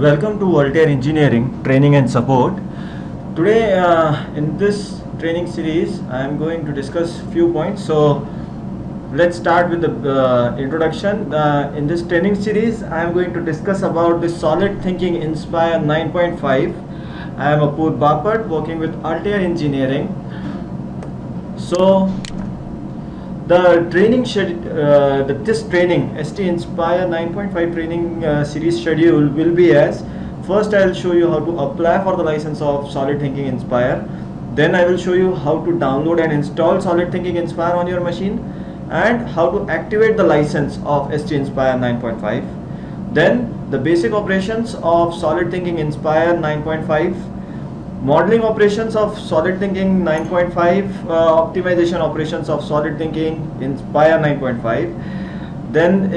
Welcome to Altair Engineering Training and Support. Today in this training series I am going to discuss few points. So let's start with the introduction. In this training series I am going to discuss about the Solid Thinking Inspire 9.5. I am Apur Bapat working with Altair Engineering. So the training this training ST Inspire 9.5 training series schedule will be as: first I will show you how to apply for the license of Solid Thinking Inspire, then I will show you how to download and install Solid Thinking Inspire on your machine, and how to activate the license of ST Inspire 9.5, then the basic operations of Solid Thinking Inspire 9.5, modeling operations of Solid Thinking 9.5, optimization operations of Solid Thinking Inspire 9.5. Then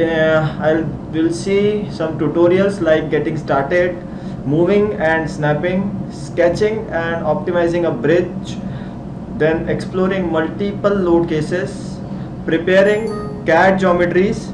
we'll see some tutorials like getting started, moving and snapping, sketching and optimizing a bridge, then exploring multiple load cases, preparing CAD geometries,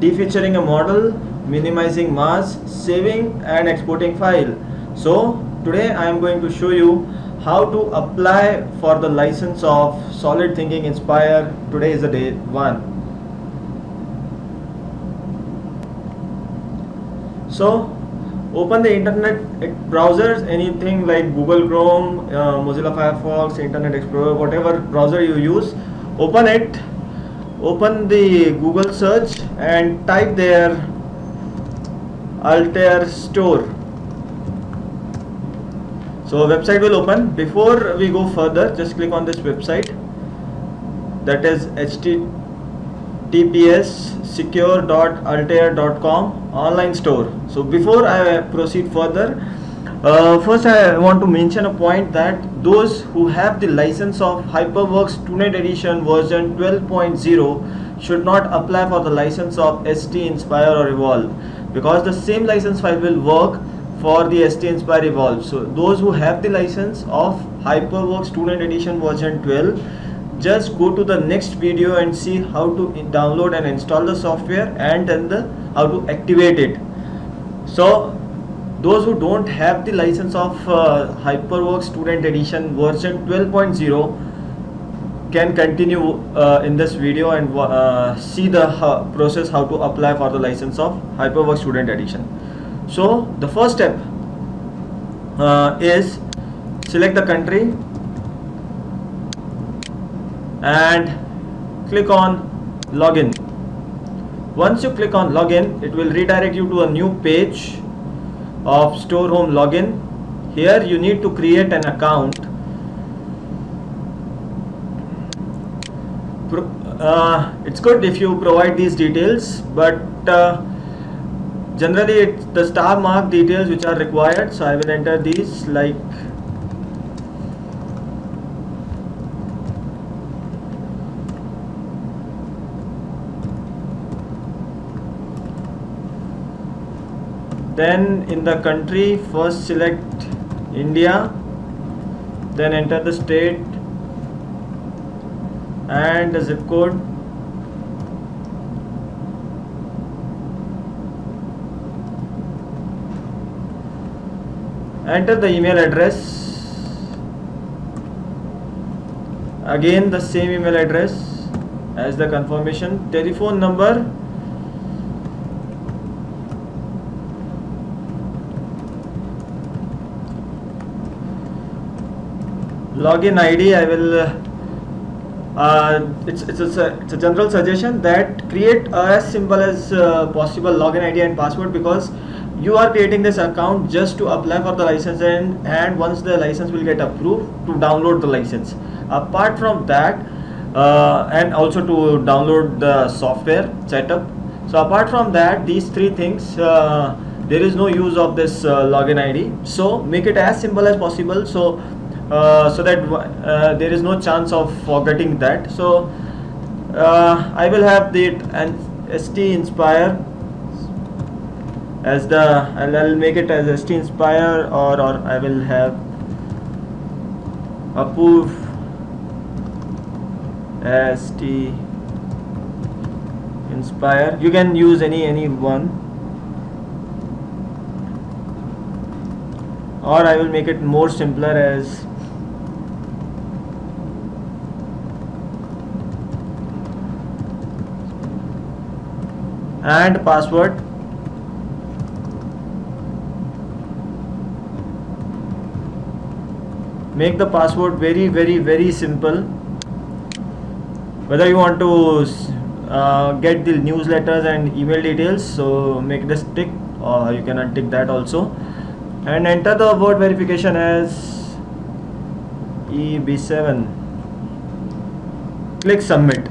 defeaturing a model, minimizing mass, saving and exporting file. So today I am going to show you how to apply for the license of Solid Thinking Inspire. Today is the day 1. So open the internet browsers, anything like Google Chrome, Mozilla Firefox, Internet Explorer, whatever browser you use, open it, open the Google search and type there Altair Store. So website will open. Before we go further, just click on this website, that is https://secure.altair.com online store. So before I proceed further, first I want to mention a point that those who have the license of HyperWorks Student Edition version 12.0 should not apply for the license of ST Inspire or Evolve, because the same license file will work for the ST Inspire Evolve. So those who have the license of HyperWorks Student Edition version 12, just go to the next video and see how to download and install the software, and then how to activate it. So those who don't have the license of HyperWorks Student Edition version 12.0 can continue in this video and see the process how to apply for the license of HyperWorks Student Edition. So the first step is select the country and click on login. Once you click on login, it will redirect you to a new page of Store Home Login. Here you need to create an account. It's good if you provide these details, but generally it's the star mark details which are required, so I will enter these, like then in the country, first select India, then enter the state and the zip code. Enter the email address, again the same email address as the confirmation, telephone number, login ID. I will it's a general suggestion that create as simple as possible login ID and password, because you are creating this account just to apply for the license, and once the license will get approved, to download the license. Apart from that, and also to download the software setup. So apart from that, these three things, there is no use of this login ID. So make it as simple as possible, so that there is no chance of forgetting that. So I will have the ST Inspire as the, I'll make it as ST Inspire, or I will have Apur ST Inspire, you can use any one, or I will make it more simpler as and password. Make the password very simple. Whether you want to get the newsletters and email details, so make this tick, or you can untick that also, and enter the word verification as EB7. Click submit.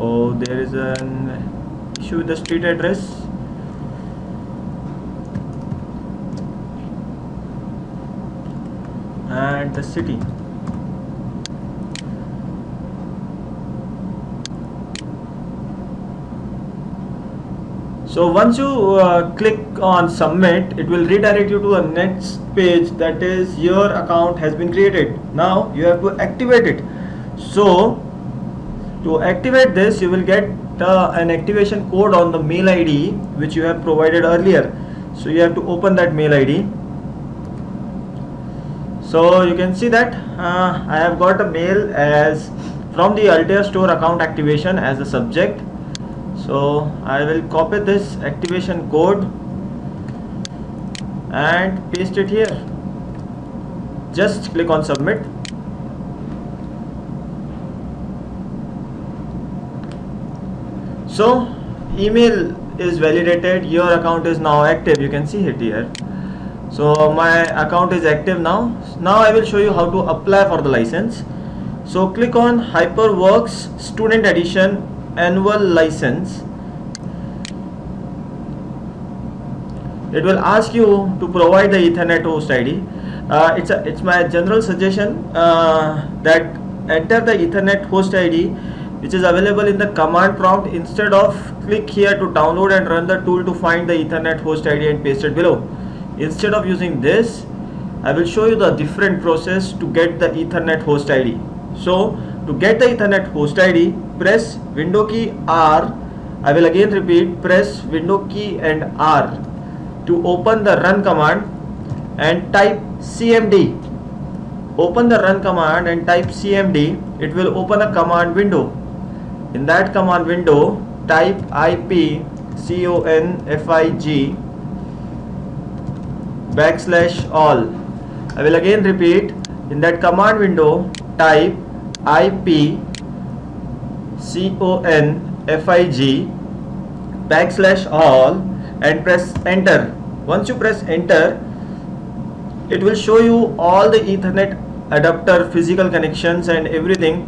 Oh, there is an issue with the street address. And the city. So once you click on submit, it will redirect you to a next page, that is your account has been created. Now you have to activate it. So to activate this, you will get an activation code on the mail ID which you have provided earlier. So you have to open that mail ID. So you can see that I have got a mail as from the Altair Store account activation as a subject. So I will copy this activation code and paste it here. Just click on submit. So email is validated, your account is now active. You can see it here. So my account is active now. Now I will show you how to apply for the license. So click on HyperWorks Student Edition Annual License. It will ask you to provide the Ethernet host ID. It's my general suggestion that enter the Ethernet host ID which is available in the command prompt, instead of click here to download and run the tool to find the Ethernet host ID and paste it below. Instead of using this, I will show you the different process to get the Ethernet host ID. So to get the Ethernet host ID, press window key R. I will again repeat, press window key and R to open the run command and type CMD. Open the run command and type CMD. It will open a command window. In that command window, type IP CONFIG \all. I will again repeat, in that command window type IP CONFIG \all and press enter. Once you press enter, it will show you all the Ethernet adapter physical connections and everything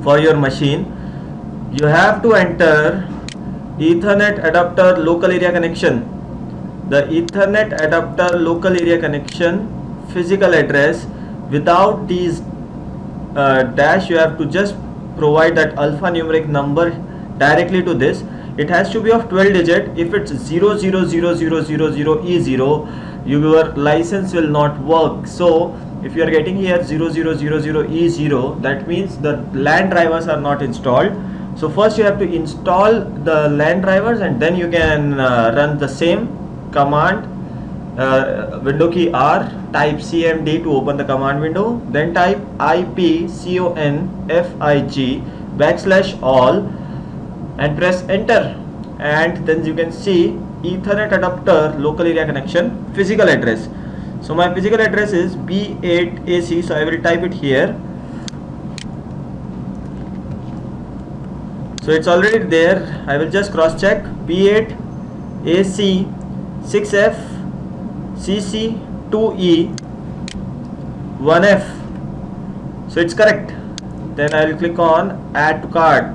for your machine. You have to enter Ethernet adapter local area connection. The Ethernet adapter local area connection physical address, without these dash, you have to just provide that alphanumeric number directly to this. It has to be of 12 digit. If it's 00000E0, your license will not work. So if you are getting here 0000E0, that means the LAN drivers are not installed. So first you have to install the LAN drivers and then you can run the same command, window key R, type CMD to open the command window, then type IP CONFIG \all and press enter, and then you can see Ethernet adapter local area connection physical address. So my physical address is B8AC, so I will type it here. So it's already there. I will just cross check. B8AC 6F CC 2E 1F. So it's correct. Then I will click on add to cart.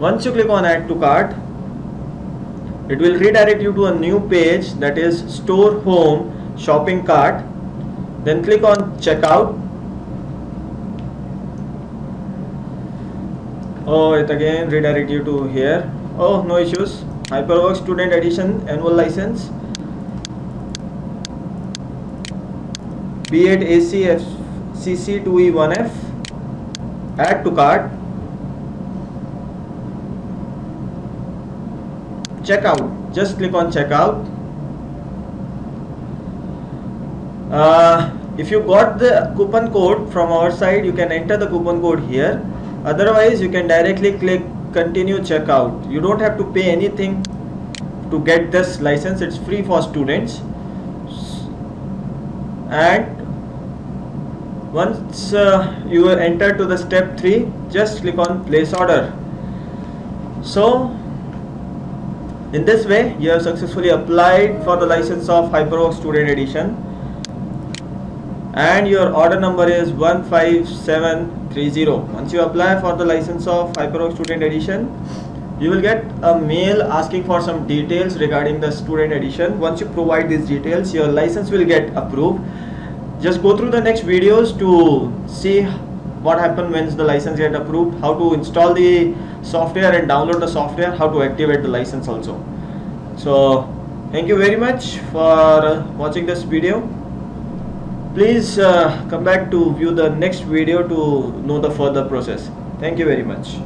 Once you click on add to cart, it will redirect you to a new page, that is store home shopping cart. Then click on checkout. Oh, it again redirect you to here. Oh, no issues. HyperWorks Student Edition Annual License B8AC CC2E1F add to cart, checkout. Just click on checkout. If you got the coupon code from our side, you can enter the coupon code here. Otherwise, you can directly click continue checkout. You don't have to pay anything to get this license. It's free for students. And once you enter to the step 3, just click on place order. So in this way, you have successfully applied for the license of HyperVox Student Edition, and your order number is 15730. Once you apply for the license of HyperVox Student Edition, you will get a mail asking for some details regarding the student edition. Once you provide these details, your license will get approved. Just go through the next videos to see what happens when the license get approved, how to install the software and download the software, how to activate the license also. So thank you very much for watching this video. Please come back to view the next video to know the further process. Thank you very much.